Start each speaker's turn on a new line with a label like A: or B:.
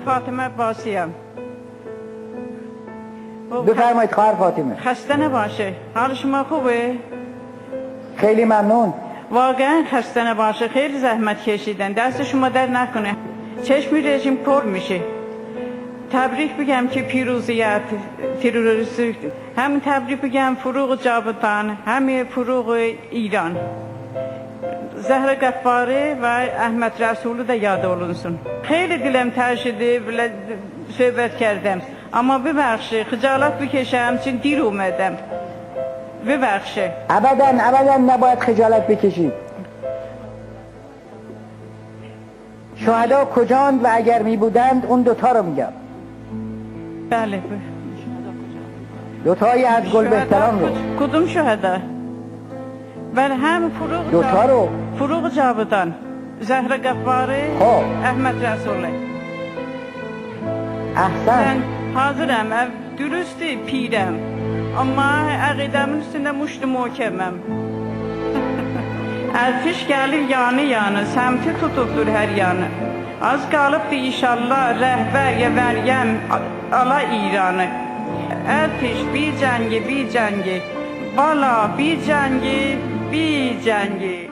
A: فاطمه عباسیم.
B: بفرمایید خواهر فاطمه.
A: خسته نباشه. حال شما خوبه؟
B: خیلی ممنون.
A: واقعا خسته نباشه. خیلی زحمت کشیدن. دست شما در نکنه. چشم رژیم پر میشه. تبریک بگم که پیروزیت تروریست، همین تبریک بگم فروغ جاودان، همه فروغ ایران، زهرا غفاری و احمد رسول da yad olunsun. خیلی دلم تنگ شده صحبت کردم، اما ببخشید خجالت بکشم چون دیر اومدم. ببخشید.
B: ابدا نباید خجالت بکشید. شهدا کجاند و اگر می بودند اون دوتا رو میگم.
A: بله.
B: دوتایی از گل بهتران رو.
A: کدوم شهدا؟ بله هم فروغ
B: دوتا رو.
A: فروغ جاودان، زهرا غفاری، احمد رسوله.
B: احسن.
A: من حاضرم، درسته پیرم اما عقیدمın üstünde muştu muhkemem. Erfiş gelir yanı yanı, semti tutuldur her yanı. Az kalıptı inşallah rehber Meryem ala İran'ı. Erfiş bir cengi, bala bir cengi, bir cengi.